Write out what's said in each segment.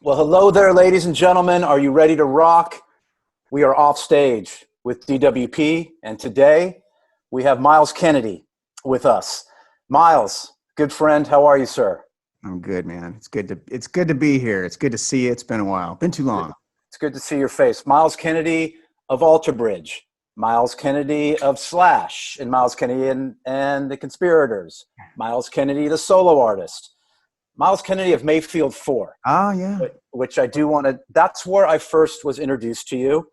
Well, hello there, ladies and gentlemen. Are you ready to rock? We are off stage with DWP, and today we have Myles Kennedy with us. Myles, good friend, how are you, sir? I'm good, man. It's good to be here. It's good to see you. It's been a while. Been too long. It's good to see your face. Myles Kennedy of Alter Bridge, Myles Kennedy of Slash, and Myles Kennedy and the Conspirators, Myles Kennedy, the solo artist, Myles Kennedy of Mayfield 4. Oh yeah. Which I do want to, that's where I first was introduced to you.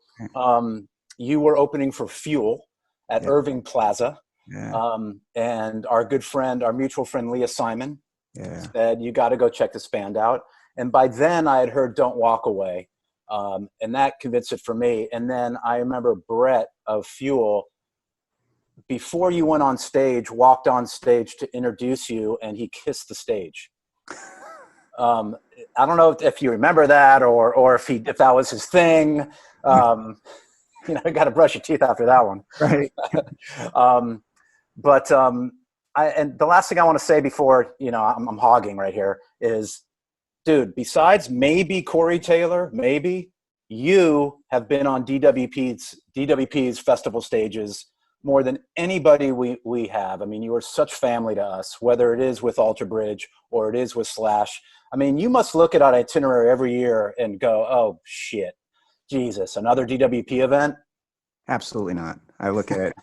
You were opening for Fuel at Yeah. Irving Plaza. Yeah. And our good friend, our mutual friend, Leah Simon, Yeah. said, you got to go check this band out. And by then I had heard Don't Walk Away. And that convinced it for me. And then I remember Brett of Fuel, before you went on stage, walked on stage to introduce you, and he kissed the stage. I don't know if you remember that or if that was his thing. I got to brush your teeth after that one. Right. And the last thing I want to say before, I'm hogging right here is, dude, besides maybe Corey Taylor, maybe you have been on DWP's festival stages more than anybody we have. I mean, you are such family to us, whether it is with Alter Bridge or it is with Slash. I mean, you must look at our itinerary every year and go, oh, shit, Jesus, another DWP event? Absolutely not. I look at it.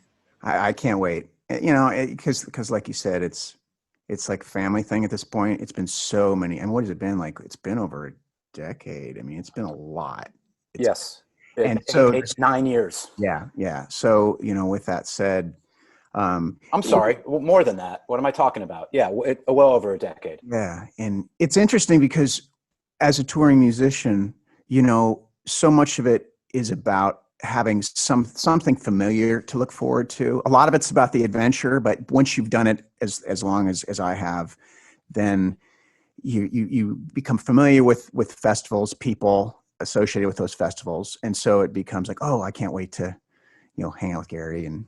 I can't wait. Because like you said, it's like a family thing at this point. It's been so many. And what has it been like? It's been over a decade. I mean, it's been a lot. Yes. And so it's 9 years. Yeah. Yeah. So, with that said, I'm sorry, more than that. What am I talking about? Yeah, well over a decade. Yeah. And it's interesting because as a touring musician, so much of it is about having something familiar to look forward to. A lot of it's about the adventure, but once you've done it as long as I have, then you become familiar with festivals, people associated with those festivals. And so it becomes like, oh, I can't wait to, hang out with Gary and,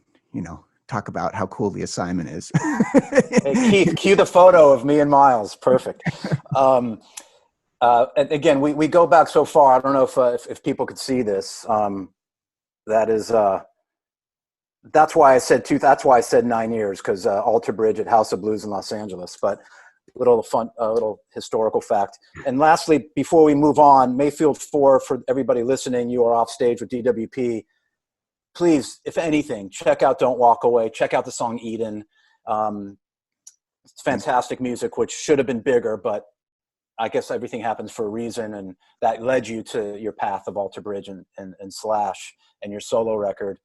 talk about how cool the assignment is. Hey, Keith, cue the photo of me and Myles. Perfect. And again, we go back so far. I don't know if people could see this. That's why I said That's why I said 9 years, because Alter Bridge at House of Blues in Los Angeles. But little historical fact. And lastly, before we move on, Mayfield 4, for everybody listening, you are off stage with DWP. Please, if anything, check out Don't Walk Away. Check out the song Eden. It's fantastic music, which should have been bigger, but I guess everything happens for a reason, and that led you to your path of Alter Bridge and Slash and your solo record.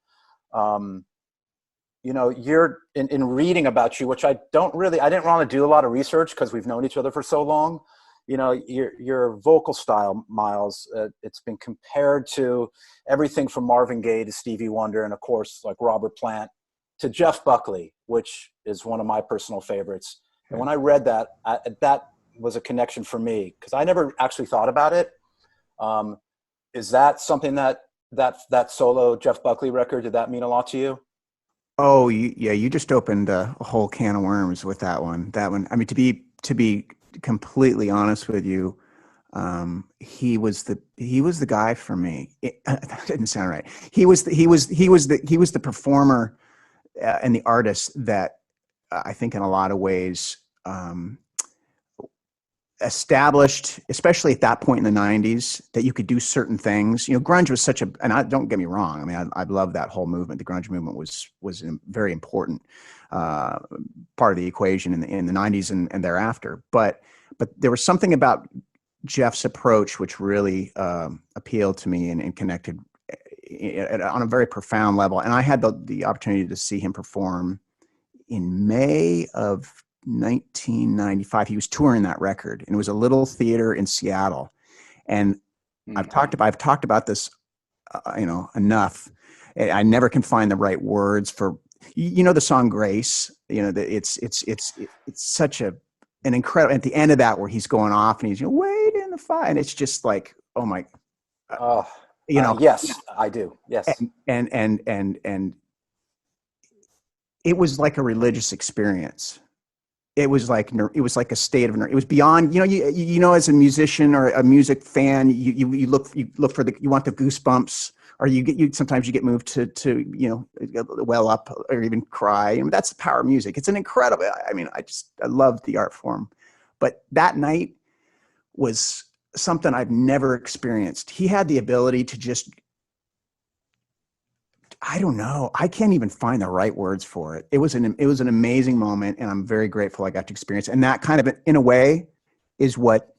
You're in reading about you, which I didn't want to do a lot of research because we've known each other for so long. Your vocal style, Myles, it's been compared to everything from Marvin Gaye to Stevie Wonder, and of course, like Robert Plant, to Jeff Buckley, which is one of my personal favorites. And when I read that, that was a connection for me because I never actually thought about it. Is that something that solo Jeff Buckley record, did that mean a lot to you? Oh, yeah, you just opened a whole can of worms with that one. I mean, to be completely honest with you, he was the guy for me. That didn't sound right. He was the performer and the artist that I think in a lot of ways established, especially at that point in the 90s, that you could do certain things. Grunge was don't get me wrong. I mean, I love that whole movement. The grunge movement was a very important part of the equation in the 90s and thereafter. But there was something about Jeff's approach which really appealed to me and connected on a very profound level. And I had the opportunity to see him perform in May of 1995. He was touring that record, and it was a little theater in Seattle. And I've talked about this, enough. I never can find the right words for, the song Grace. It's such an incredible. At the end of that, where he's going off and he's wait in the fire, and it's just like, oh my, yes, I do. Yes, and it was like a religious experience. it was like a state of it was beyond, as a musician or a music fan, you look for you want the goosebumps, or sometimes you get moved to well up or even cry. And that's the power of music. It's an incredible, I love the art form. But that night was something I've never experienced. He had the ability to just, I don't know. I can't even find the right words for it. It was an amazing moment, and I'm very grateful I got to experience it. And that kind of, in a way, is what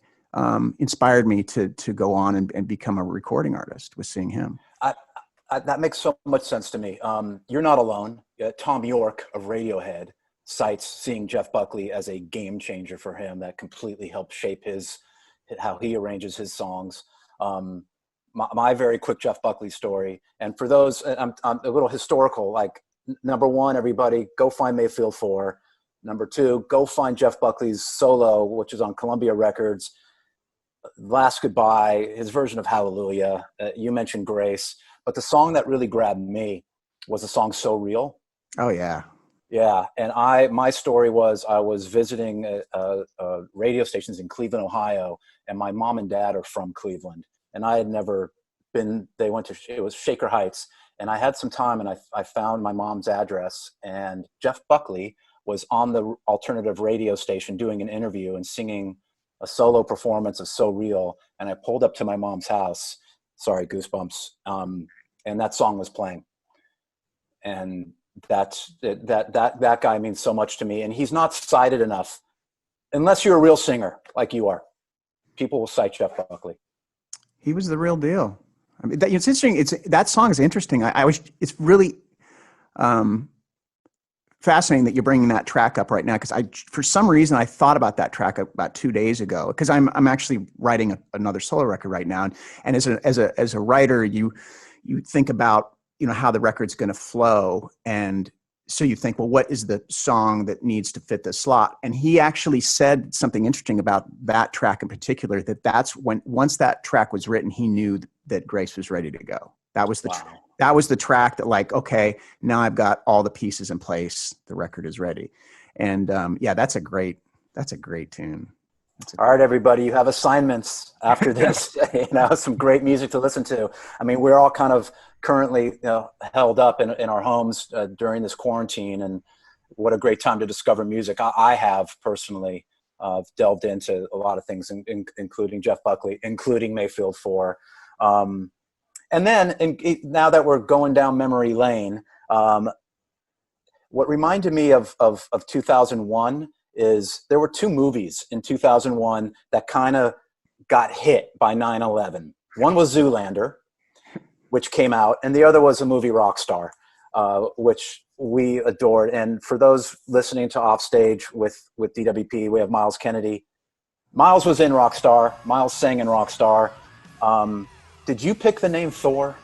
inspired me to go on and become a recording artist, was seeing him. That makes so much sense to me. You're not alone. Tom York of Radiohead cites seeing Jeff Buckley as a game changer for him that completely helped shape how he arranges his songs. My very quick Jeff Buckley story. And for those, I'm a little historical, like number one, everybody go find Mayfield 4. Number two, go find Jeff Buckley's solo, which is on Columbia Records. Last Goodbye, his version of Hallelujah. You mentioned Grace, but the song that really grabbed me was the song So Real. Oh yeah. Yeah. And my story was, I was visiting radio stations in Cleveland, Ohio, and my mom and dad are from Cleveland. And I had never been, it was Shaker Heights. And I had some time, and I found my mom's address, and Jeff Buckley was on the alternative radio station doing an interview and singing a solo performance of So Real. And I pulled up to my mom's house, sorry, goosebumps. And that song was playing. And that guy means so much to me. And he's not cited enough, unless you're a real singer like you are. People will cite Jeff Buckley. He was the real deal. I mean, it's interesting. That song is interesting. It's really fascinating that you're bringing that track up right now, because for some reason, I thought about that track about 2 days ago, because I'm actually writing another solo record right now, and as a writer, you think about how the record's going to flow, and so you think, well, what is the song that needs to fit the slot? And he actually said something interesting about that track in particular, that's once that track was written, he knew that Grace was ready to go. That was that was the track that, like, okay, now I've got all the pieces in place. The record is ready. And yeah, that's a great tune. All right, everybody, you have assignments after this, some great music to listen to. I mean, we're all kind of currently held up in our homes during this quarantine, and what a great time to discover music. I have personally delved into a lot of things, including Jeff Buckley, including Mayfield 4. And then now that we're going down memory lane, what reminded me of 2001 is there were two movies in 2001 that kind of got hit by 9/11. One was Zoolander, which came out, and the other was a movie Rockstar, which we adored. And for those listening to Offstage with DWP, we have Myles Kennedy. Myles was in Rockstar. Myles sang in Rockstar. Did you pick the name Thor?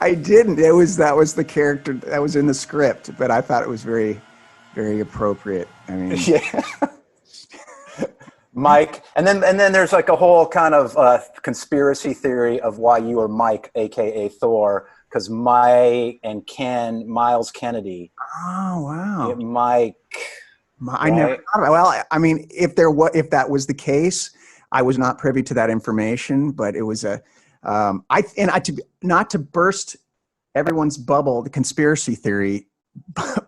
I didn't. That was the character that was in the script, but I thought it was very, very appropriate. I mean, yeah. Mike, and then there's like a whole kind of conspiracy theory of why you are Mike, aka Thor, because Myles Kennedy. Oh wow, Mike. I never thought about. Well, I mean, if that was the case, I was not privy to that information, but it was not to burst everyone's bubble, the conspiracy theory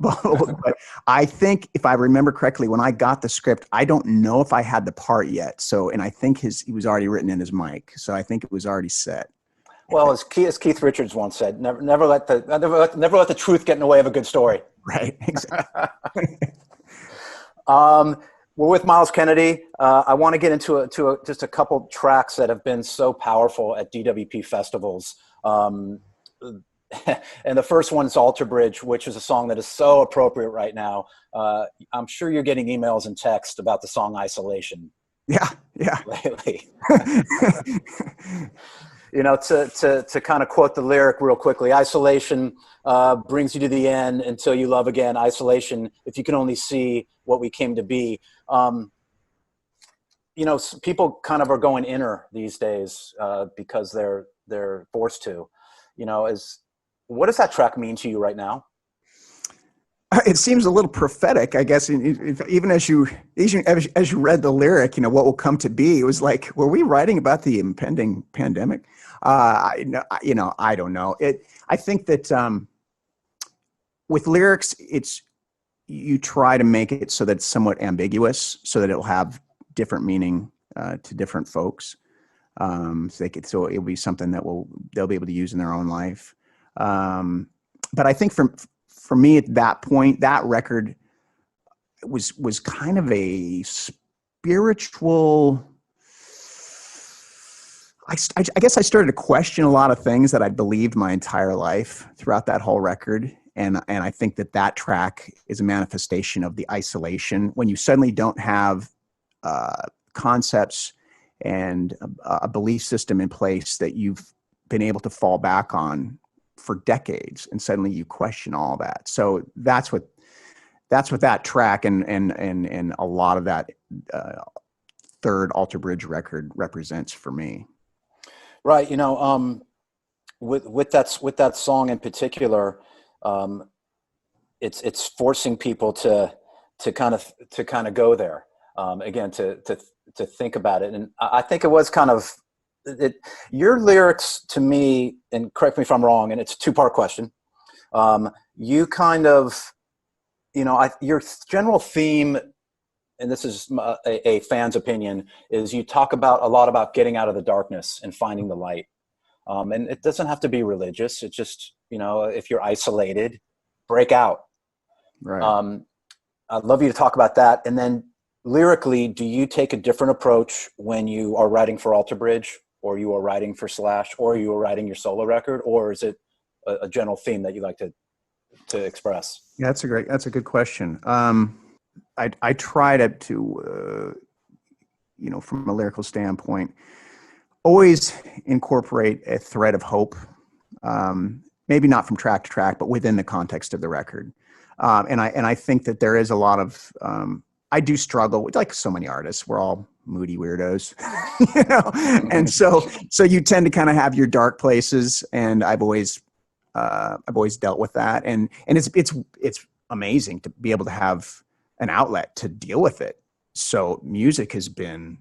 bubble, but I think if I remember correctly, when I got the script, I don't know if I had the part yet. So, and I think he was already written in his mic. So I think it was already set. Well, as Keith Richards once said, never let the truth get in the way of a good story. Right. Exactly. We're with Myles Kennedy. I want to get into just a couple tracks that have been so powerful at DWP festivals. And the first one is Alter Bridge, which is a song that is so appropriate right now. I'm sure you're getting emails and texts about the song Isolation. Yeah. Lately. To kind of quote the lyric real quickly, isolation brings you to the end until you love again. Isolation, if you can only see what we came to be. People kind of are going inner these days because they're forced to. What does that track mean to you right now? It seems a little prophetic, I guess. Even as you read the lyric, what will come to be. It was like, were we writing about the impending pandemic? I don't know. I think that with lyrics, you try to make it so that it's somewhat ambiguous, so that it'll have different meaning to different folks. So it'll be something that they'll be able to use in their own life. But I think for me at that point, that record was kind of a spiritual. I guess I started to question a lot of things that I believed my entire life throughout that whole record. And I think that track is a manifestation of the isolation when you suddenly don't have concepts and a belief system in place that you've been able to fall back on for decades, and suddenly you question all that. So that's what that track and a lot of that third Alter Bridge record represents for me. Right. With that song in particular, it's forcing people to kind of go there again, to think about it. And I think it was kind of your lyrics to me, and correct me if I'm wrong, and it's a two-part question. You kind of, your general theme, and this is a fan's opinion, is you talk a lot about getting out of the darkness and finding the light. And it doesn't have to be religious. It's just, if you're isolated, break out. Right. I'd love you to talk about that. And then lyrically, do you take a different approach when you are writing for Alter Bridge, or you are writing for Slash, or you are writing your solo record, or is it a general theme that you like to express? Yeah, that's a good question. I try to from a lyrical standpoint, always incorporate a thread of hope. Maybe not from track to track, but within the context of the record. And I think that there is a lot of, I do struggle with, like so many artists, we're all moody weirdos, and so you tend to kind of have your dark places, and I've always dealt with that, and it's amazing to be able to have an outlet to deal with it. So music has been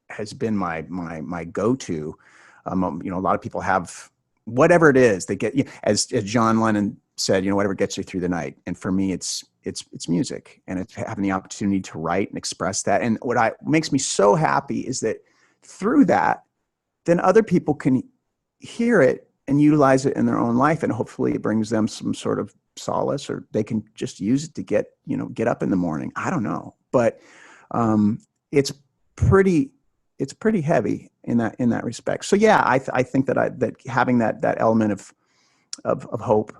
my go-to. A lot of people have whatever it is they get, as John Lennon said, whatever gets you through the night. And for me, it's music, and it's having the opportunity to write and express that. And what makes me so happy is that through that, then other people can hear it and utilize it in their own life. And hopefully it brings them some sort of solace, or they can just use it to get up in the morning. I don't know, but it's pretty heavy in that respect. So yeah, I think that having that element of hope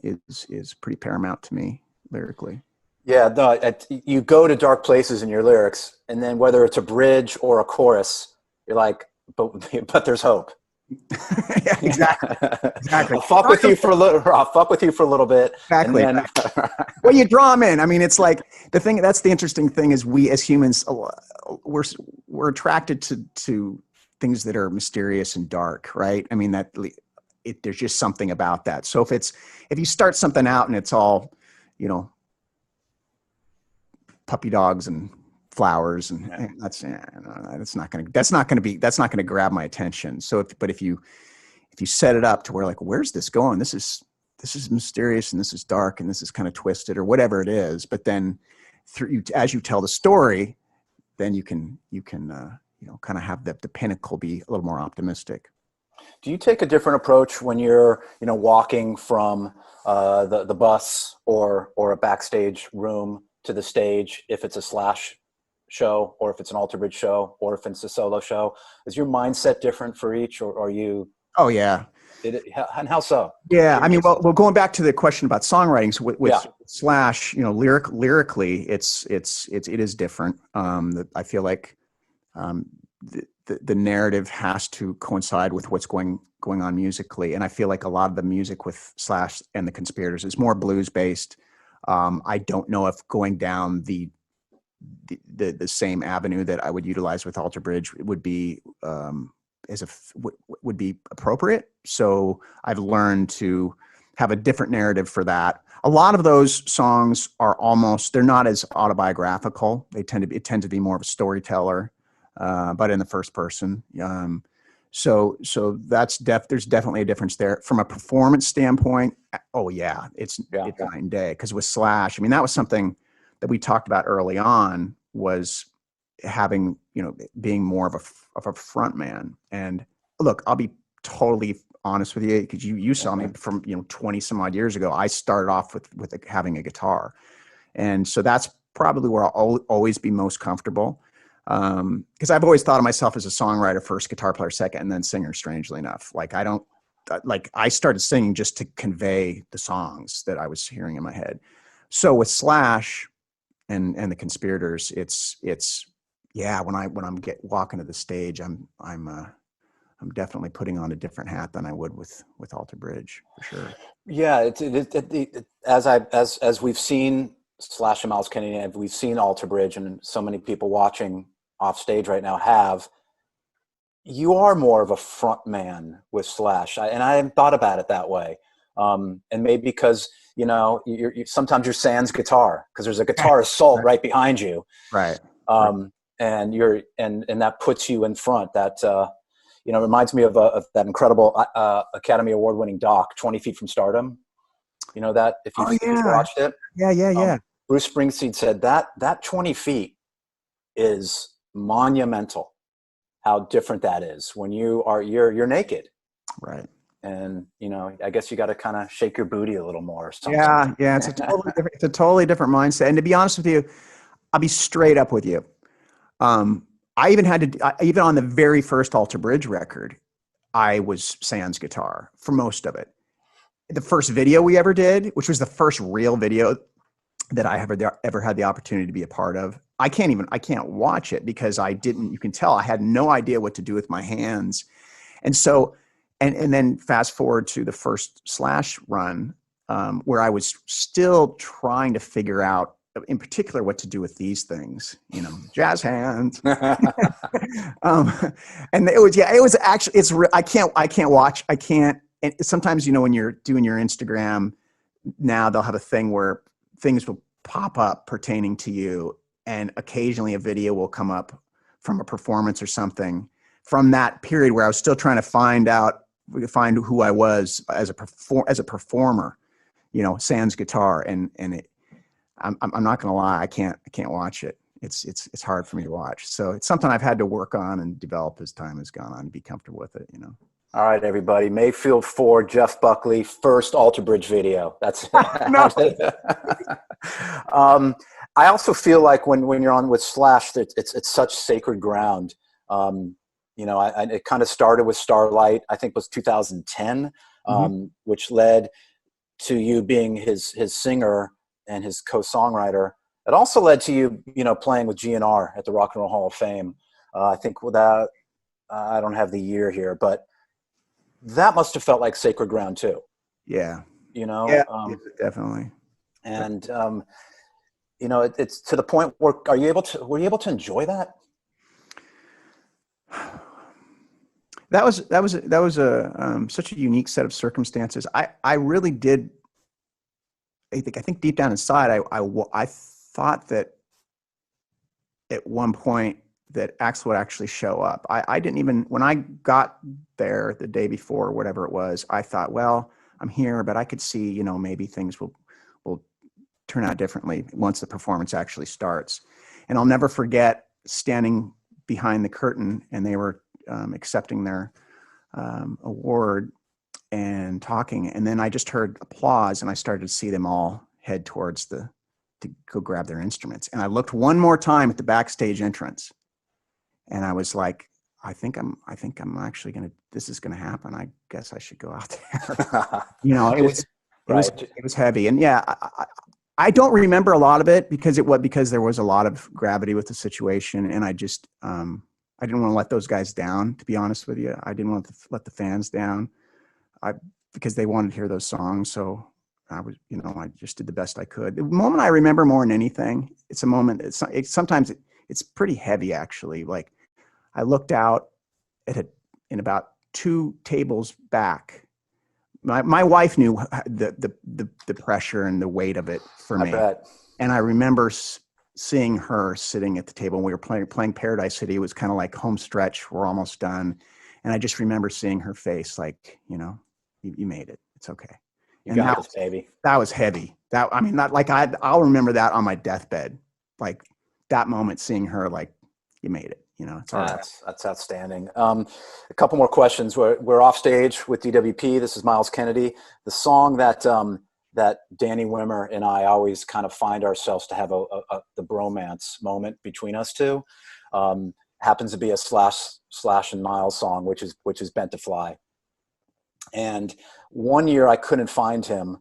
is pretty paramount to me lyrically. Yeah, no, you go to dark places in your lyrics, and then whether it's a bridge or a chorus, you're like, but there's hope. Yeah, exactly. I'll fuck with you for a little bit. Exactly. And then well, you draw them in. I mean, it's like that's the interesting thing is we as humans, we're attracted to things that are mysterious and dark, right? I mean, there's just something about that. So if you start something out and it's all, puppy dogs and flowers, and that's not going to grab my attention. So if you set it up to where, like, where's this going? This is mysterious, and this is dark, and this is kind of twisted, or whatever it is. But then as you tell the story, then you can kind of have the pinnacle be a little more optimistic. Do you take a different approach when you're, walking from the bus or a backstage room to the stage, if it's a Slash show, or if it's an Alter Bridge show, or if it's a solo show? Is your mindset different for each, or are you? Oh yeah. And how so? Yeah, I mean, well, going back to the question about songwriting, so with Slash, lyrically, it is different. I feel like the narrative has to coincide with what's going on musically, and I feel like a lot of the music with Slash and the Conspirators is more blues based. I don't know if going down the same avenue that I would utilize with Alter Bridge would be would be appropriate. So I've learned to have a different narrative for that. A lot of those songs are they're not as autobiographical. It tends to be more of a storyteller, but in the first person. So there's definitely a difference there from a performance standpoint. Oh yeah, it's night and day. Because with Slash, I mean, that was something that we talked about early on, was having, being more of a front man. And look, I'll be totally honest with you, because you saw me from 20 some odd years ago. I started off with having a guitar, and so that's probably where I'll always be most comfortable, because I've always thought of myself as a songwriter first, guitar player second, and then singer. Strangely enough, I started singing just to convey the songs that I was hearing in my head. So with Slash and the Conspirators, it's when I'm walking to the stage, I'm definitely putting on a different hat than I would with Alter Bridge, for sure. Yeah, as we've seen Slash and Myles Kennedy, and we've seen Alter Bridge, and so many people watching off stage right now you are more of a front man with Slash, and I hadn't thought about it that way. And maybe because sometimes you're sans guitar, because there's a guitar assault right behind you, right? And that puts you in front. That reminds me of that incredible Academy Award-winning doc, 20 Feet from Stardom. You know that, if you've watched it? Yeah. Bruce Springsteen said that 20 feet is monumental. How different that is when you're naked. Right. And, I guess you got to kind of shake your booty a little more or something. Yeah. It's a totally different mindset. And to be honest with you, I'll be straight up with you. I even even on the very first Alter Bridge record, I was sans guitar for most of it. The first video we ever did, which was the first real video that I ever had the opportunity to be a part of, I can't watch it because you can tell I had no idea what to do with my hands. And so, and then fast forward to the first Slash run, where I was still trying to figure out, in particular, what to do with these things, jazz hands. And it was actually, I can't watch. And sometimes, when you're doing your Instagram now, they'll have a thing where things will pop up pertaining to you. And occasionally a video will come up from a performance or something from that period where I was still trying to find who I was as a performer, sans guitar. And I'm not going to lie, I can't watch it. It's hard for me to watch. So it's something I've had to work on and develop as time has gone on to be comfortable with it, All right, everybody. Mayfield 4, Jeff Buckley, first Alter Bridge video. That's I also feel like when you're on with Slash, it's such sacred ground. It kind of started with Starlight, I think was 2010, which led to you being his singer and his co-songwriter. It also led to you, playing with GNR at the Rock and Roll Hall of Fame. I think without, I don't have the year here, but that must have felt like sacred ground too. Yeah. Yeah, definitely. And, it's to the point where were you able to enjoy that? That was such a unique set of circumstances. I really did. I think deep down inside, I thought that at one point that Axl would actually show up. I didn't even, when I got there the day before, whatever it was, I thought, well, I'm here, but I could see, maybe things will turn out differently once the performance actually starts. And I'll never forget standing behind the curtain, and they were accepting their award and talking. And then I just heard applause, and I started to see them all head towards to go grab their instruments. And I looked one more time at the backstage entrance, and I was like, I think I'm actually this is gonna happen. I guess I should go out there. It was heavy. And yeah, I don't remember a lot of it because there was a lot of gravity with the situation, and I just I didn't want to let those guys down, to be honest with you. I didn't want to let the fans down, because they wanted to hear those songs. So I just did the best I could. The moment I remember more than anything, it's a moment. Sometimes it's pretty heavy, actually. Like, I looked out in about 2 tables back. my wife knew the pressure and the weight of it for me. I bet. And I remember seeing her sitting at the table, and we were playing Paradise City. It was kind of like home stretch. We're almost done. And I just remember seeing her face like, you made it. It's okay. You got this, baby. That was heavy. Not like I'll remember that on my deathbed. Like that moment, seeing her like, you made it. It's all right. That's outstanding. A couple more questions. We're off stage with DWP. This is Myles Kennedy. The song that Danny Wimmer and I always kind of find ourselves to have the bromance moment between us two happens to be a Slash and Myles song, which is Bent to Fly. And one year I couldn't find him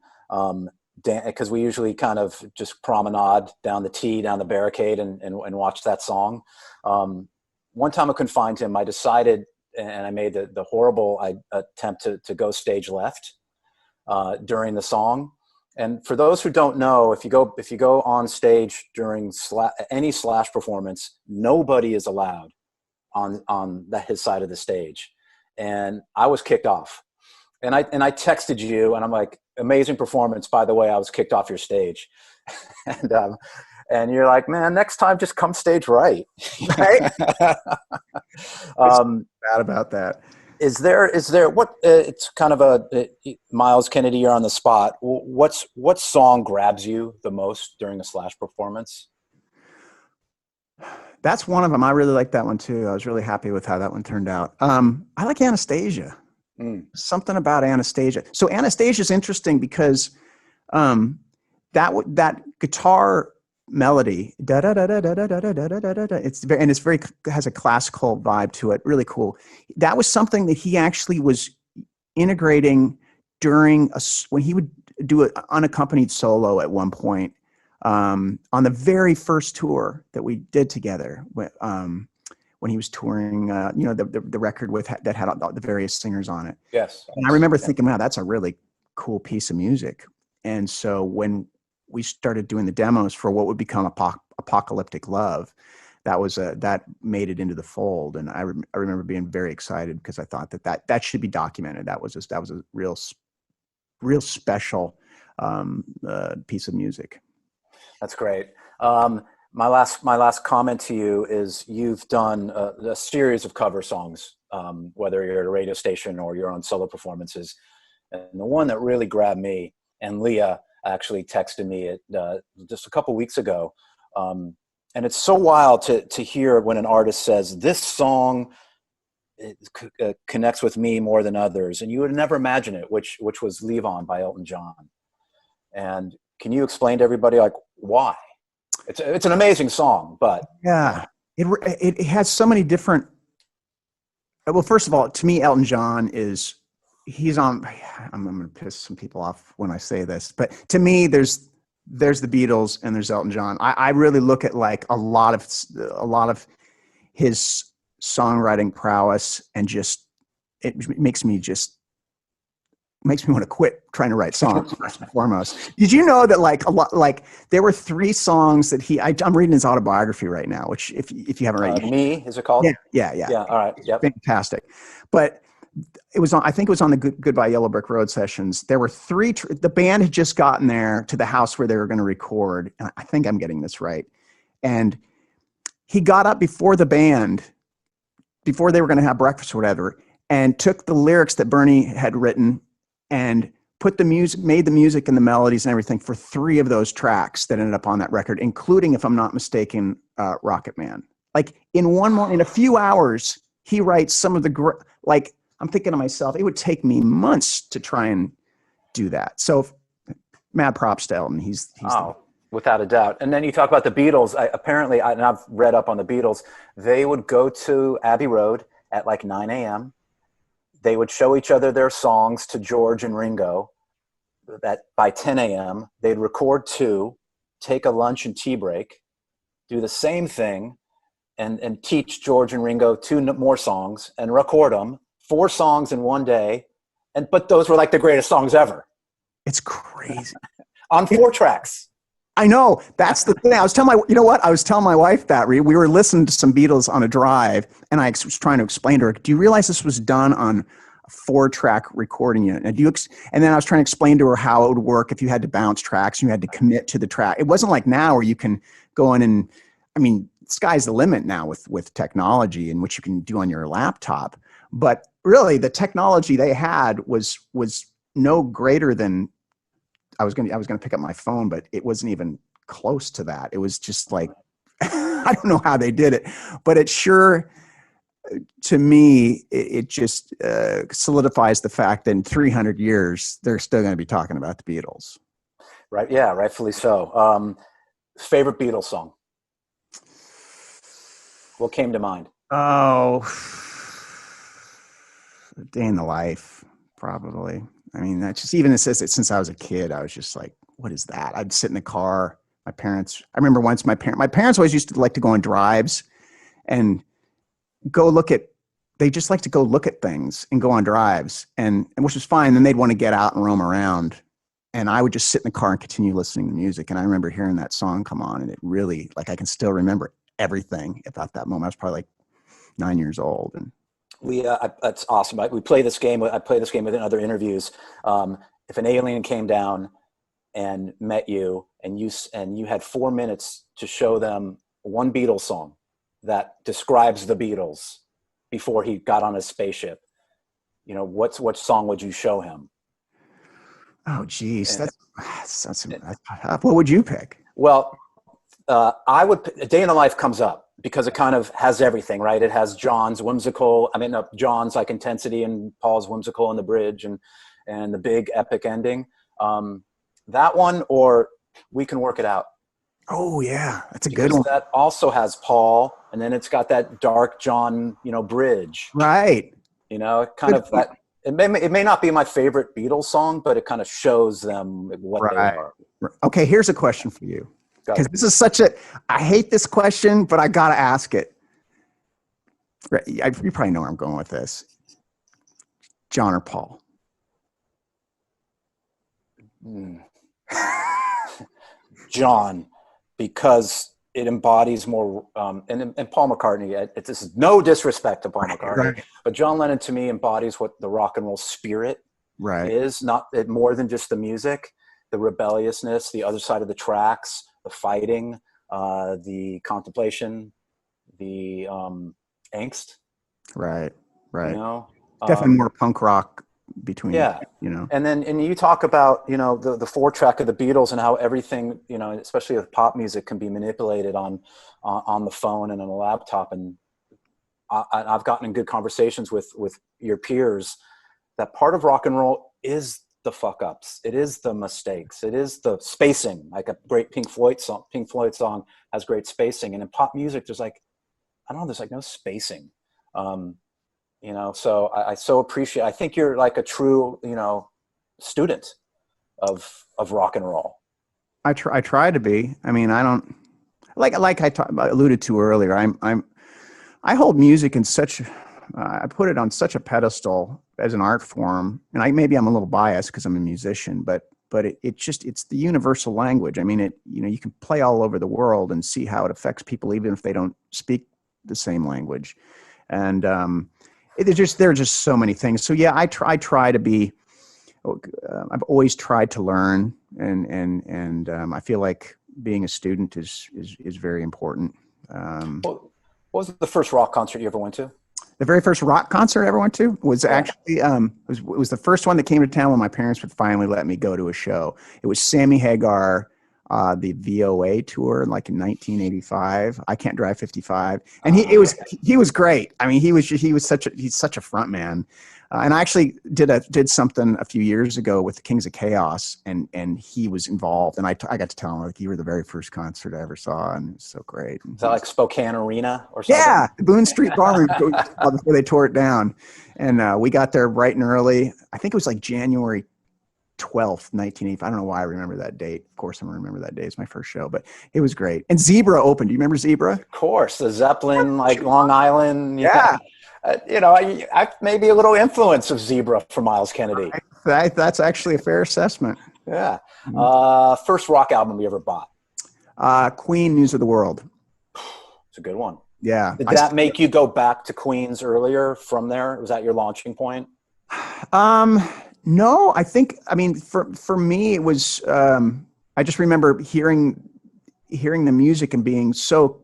because we usually kind of just promenade down the T, down the barricade and watch that song. One time I couldn't find him. I decided, and I made the horrible attempt to go stage left during the song. And for those who don't know, if you go on stage during any Slash performance, nobody is allowed on his side of the stage. And I was kicked off. And I texted you, and I'm like, amazing performance. By the way, I was kicked off your stage. And you're like, man, next time just come stage right. Right? Bad about that. Is there what it's kind of Myles Kennedy, you're on the spot. What song grabs you the most during a Slash performance? That's one of them. I really like that one too. I was really happy with how that one turned out. I like Anastasia. Something about Anastasia. So Anastasia is interesting because that guitar melody, da da da da da da da da da da da. It's very has a classical vibe to it. Really cool. That was something that he actually was integrating when he would do an unaccompanied solo at one point on the very first tour that we did together. When he was touring, the record that had the various singers on it. Yes. And I remember thinking, wow, that's a really cool piece of music. And so when we started doing the demos for what would become Apocalyptic Love, that made it into the fold. And I remember being very excited because I thought that should be documented. That was a real special piece of music. That's great. My last comment to you is you've done a series of cover songs, whether you're at a radio station or you're on solo performances. And the one that really grabbed me, and Leah actually texted me just a couple weeks ago. And it's so wild to hear when an artist says, this song connects with me more than others. And you would never imagine it, which was Levon by Elton John. And can you explain to everybody why? It's an amazing song, but yeah, it has so many different. Well, first of all, to me, Elton John he's on. I'm going to piss some people off when I say this, but to me, there's the Beatles and there's Elton John. I really look at like a lot of his songwriting prowess, and it makes me want to quit trying to write songs first and foremost. Did you know that there were 3 songs that I'm reading his autobiography right now, which if you haven't read Me, is it called? Yeah. All right. Yep. Fantastic. But I think it was on the Goodbye Yellow Brick Road sessions. There were 3, the band had just gotten there to the house where they were going to record. And I think I'm getting this right. And he got up before the band, before they were going to have breakfast or whatever, and took the lyrics that Bernie had written and made the music and the melodies and everything for 3 of those tracks that ended up on that record, including, if I'm not mistaken, Rocket Man. Like in a few hours, he writes some of the I'm thinking to myself, it would take me months to try and do that. So mad props to Elton. He's without a doubt. And then you talk about the Beatles. And I've read up on the Beatles. They would go to Abbey Road at 9 a.m. They would show each other their songs to George and Ringo. That by 10 a.m. they'd record 2, take a lunch and tea break, do the same thing, and teach George and Ringo 2 more songs and record them, 4 songs in one day. But those were the greatest songs ever. It's crazy. On 4 tracks. I know. That's the thing. I was telling my wife that we were listening to some Beatles on a drive, and I was trying to explain to her, do you realize this was done on 4-track recording unit. And then I was trying to explain to her how it would work if you had to bounce tracks and you had to commit to the track. It wasn't like now where you can go in and, I mean, sky's the limit now with technology and what you can do on your laptop. But really, the technology they had was no greater than I was going to pick up my phone, but it wasn't even close to that. It was just like I don't know how they did it, but it sure, to me, it just solidifies the fact that in 300 years they're still going to be talking about the Beatles. Right? Yeah, rightfully so. Favorite Beatles song? What came to mind? Oh, Day in the Life, probably. I mean, that's just, even it says it since I was a kid, I was just like, what is that? I'd sit in the car. I remember once my parents always used to like to go on drives and they just like to go look at things and go on drives and which was fine. Then they'd want to get out and roam around. And I would just sit in the car and continue listening to music. And I remember hearing that song come on, and it really, like, I can still remember everything about that moment. I was probably like 9 years old. And that's awesome. We play this game. I play this game within other interviews. If an alien came down and met you, and you had 4 minutes to show them one Beatles song that describes the Beatles before he got on his spaceship, what song would you show him? Oh, geez, that's what would you pick? Well, I would. A Day in the Life comes up because it kind of has everything, right? It has John's like intensity and Paul's whimsical in the bridge and the big epic ending. That one, or We Can Work It Out. Oh yeah, that's a good one. That also has Paul, and then it's got that dark John, bridge. Right. Kind of that. It may not be my favorite Beatles song, but it kind of shows them what they are. Okay, here's a question for you. Because this is I hate this question, but I got to ask it. You probably know where I'm going with this. John or Paul? John, because it embodies more, and Paul McCartney, this is no disrespect to Paul McCartney, but John Lennon to me embodies what the rock and roll spirit is, not more than just the music, the rebelliousness, the other side of the tracks, the fighting, the contemplation, the angst. Right. Definitely more punk rock between, And you talk about, the 4-track of the Beatles and how everything, especially with pop music, can be manipulated on the phone and on a laptop. And I've gotten in good conversations with your peers that part of rock and roll is the fuck ups. It is the mistakes. It is the spacing. Like a great Pink Floyd song has great spacing. And in pop music, there's no spacing. So I so appreciate, I think you're like a true, student of rock and roll. I try to be. I mean, I don't like I alluded to earlier. I hold music in I put it on such a pedestal as an art form, and maybe I'm a little biased because I'm a musician, but it's the universal language. I mean, you can play all over the world and see how it affects people, even if they don't speak the same language. And there are just so many things. So yeah, I try to be. I've always tried to learn, and I feel like being a student is very important. What was the first rock concert you ever went to? The very first rock concert I ever went to was actually it was the first one that came to town when my parents would finally let me go to a show. It was Sammy Hagar, the VOA tour, like in 1985. I Can't Drive 55, and he was great. I mean, he's such a front man. And I actually did something a few years ago with the Kings of Chaos, and he was involved. And I got to tell him, like, you were the very first concert I ever saw, and it was so great. Is that like Spokane Arena or something? Yeah, the Boone Street Ballroom before they tore it down. And we got there bright and early. I think it was like January 12th, 1985. I don't know why I remember that date. Of course, I remember that day. It's my first show, but it was great. And Zebra opened. Do you remember Zebra? Of course, the Zeppelin, like Long Island. Yeah. I maybe a little influence of Zebra from Myles Kennedy. That's actually a fair assessment. Yeah. First rock album you ever bought? Queen, News of the World. It's a good one. Yeah. Did that make you go back to Queen's earlier from there? Was that your launching point? No, I mean, for me, it was, I just remember hearing the music and being so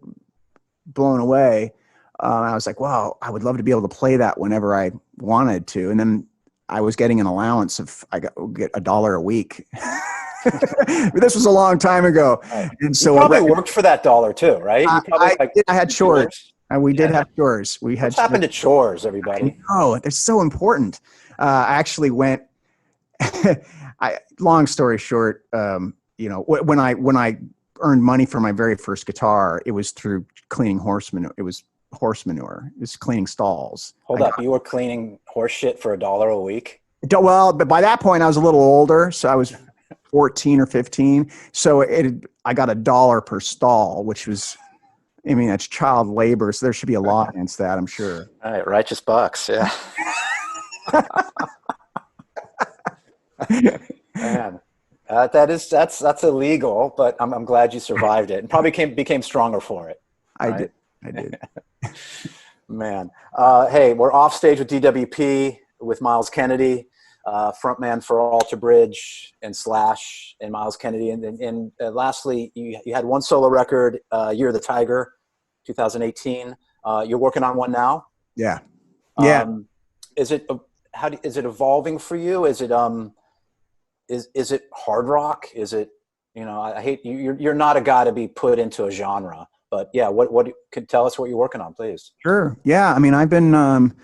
blown away. I was like, wow, I would love to be able to play that whenever I wanted to. And then I was getting an allowance of, get $1 a week. This was a long time ago. Right. And so you probably worked for that $1 too, right? You probably I had chores. We did have chores. What's happened to chores, everybody? Oh, they're so important. I actually went, long story short, when I earned money for my very first guitar, it was through cleaning horse manure. It was horse manure. It was cleaning stalls. Hold up. You were cleaning horse shit for $1 a week? Well, but by that point I was a little older. So I was 14 or 15. So I got $1 per stall, which was, I mean, that's child labor. So there should be a law against that, I'm sure. All right. Righteous bucks. Yeah. Man, that's illegal, but I'm glad you survived it and probably became stronger for it. Right? I did. Man, hey, we're off stage with DWP with Myles Kennedy, frontman for Alter Bridge and Slash and Myles Kennedy, and lastly, you had one solo record, Year of the Tiger, 2018. You're working on one now. Yeah. Is it is it evolving for you? Is it is it hard rock? Is it, I hate you're not a guy to be put into a genre, but yeah, what could tell us what you're working on, please? Sure. Yeah. I mean, I've been,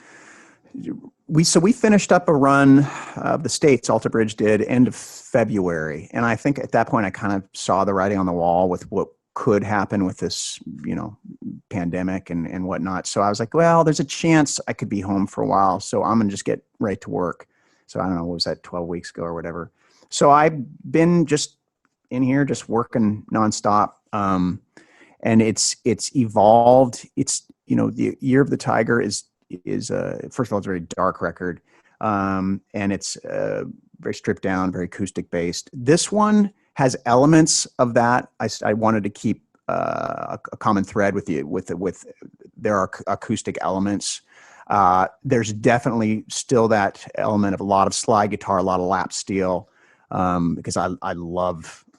we finished up a run of the States, Alter Bridge did, end of February. And I think at that point I kind of saw the writing on the wall with what could happen with this, pandemic and whatnot. So I was like, well, there's a chance I could be home for a while. So I'm going to just get right to work. So I don't know, what was that, 12 weeks ago or whatever. So I've been just in here, just working nonstop. And it's evolved. It's, the Year of the Tiger is first of all, it's a very dark record. And it's very stripped down, very acoustic based. This one has elements of that. I wanted to keep a common thread with there are acoustic elements. There's definitely still that element of a lot of slide guitar, a lot of lap steel, because I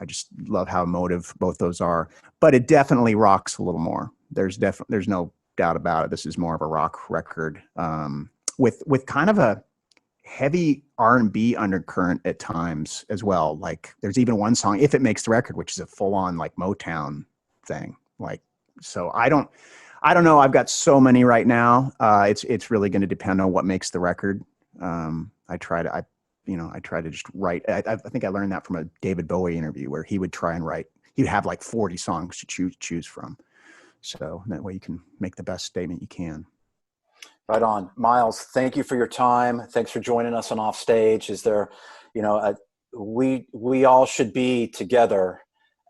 just love how emotive both those are. But it definitely rocks a little more. There's no doubt about it. This is more of a rock record, with kind of a heavy R&B undercurrent at times as well. Like there's even one song, If It Makes the Record, which is a full on like Motown thing. Like, so I don't know. I've got so many right now. It's really going to depend on what makes the record. I try to just write. I think I learned that from a David Bowie interview where he would try and write. He'd have like 40 songs to choose from. So that way you can make the best statement you can. Right on. Myles, thank you for your time. Thanks for joining us on Off Stage. Is there, we all should be together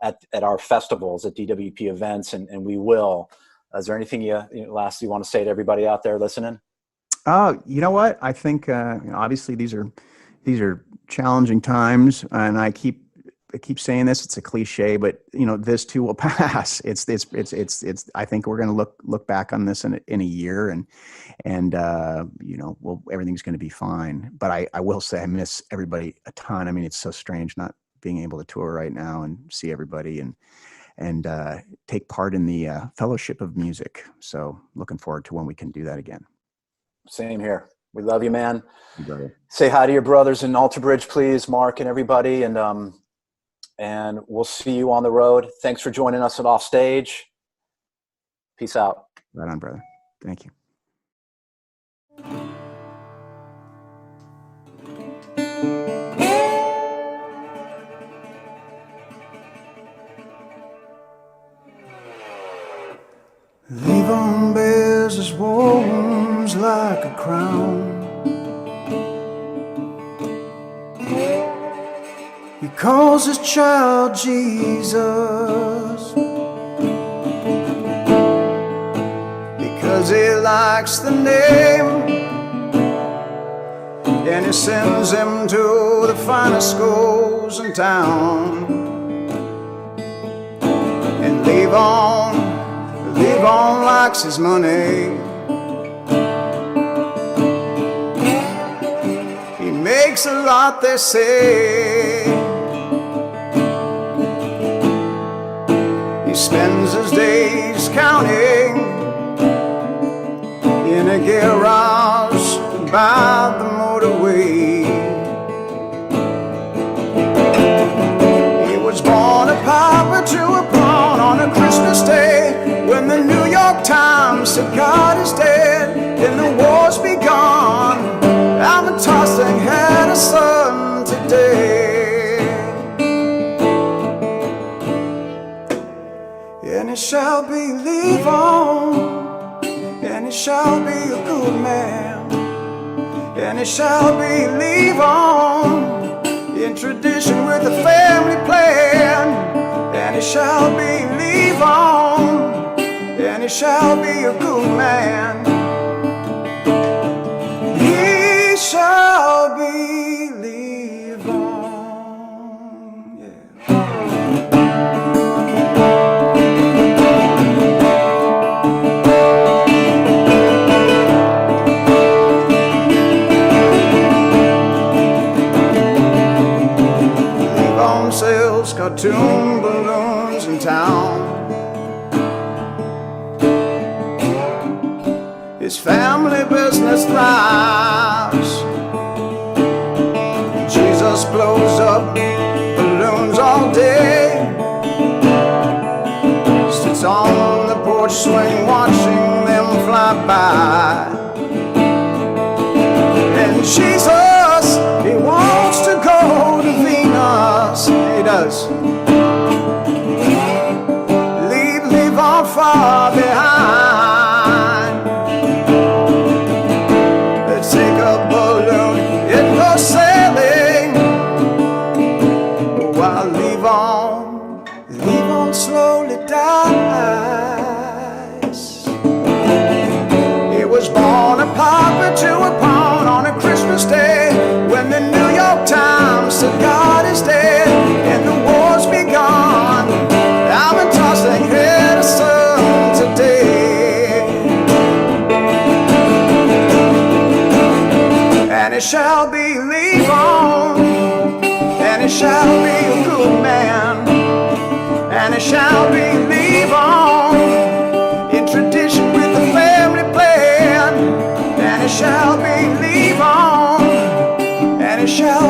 at our festivals, at DWP events, and we will. Is there anything last you want to say to everybody out there listening? You know what? I think obviously these are challenging times, and I keep saying this. It's a cliche, but this too will pass. It's. I think we're going to look back on this in a year, and everything's going to be fine. But I will say I miss everybody a ton. I mean, it's so strange not being able to tour right now and see everybody and take part in the fellowship of music. So looking forward to when we can do that again. Same here. We love you, man. You brother. Say hi to your brothers in Alter Bridge, please, Mark and everybody. And we'll see you on the road. Thanks for joining us at Off Stage. Peace out. Right on, brother. Thank you. Levon bears his wounds like a crown. He calls his child Jesus because he likes the name, and he sends him to the finest schools in town. And Levon likes his money. makes a lot, they say. He spends his days counting in a garage by the motorway. He was born a pauper to a pawn on a Christmas day, when the New York Times said God is dead and the war's begun. I'm tossing had a son today, and it shall be Levon, and it shall be a good man, and it shall be Levon, in tradition with a family plan, and it shall be Levon, and it shall be a good man. He shall be Levon. Yeah. Levon sells cartoon balloons in town. His family business thrives. Jesus blows up balloons all day, sits on the porch swing watching them fly by. And Jesus, he wants to go to Venus. He does. Leave Levon far behind. Take a balloon, it goes sailing, while Levon slowly dies. He was born a pauper to a pawn on a Christmas day, when the New York Times said God is dead and the war's begun. I'm tossing head of sun today. And it shall be Levon, and it shall be a good man, and it shall be Levon, in tradition with the family plan, and it shall be Levon, and it shall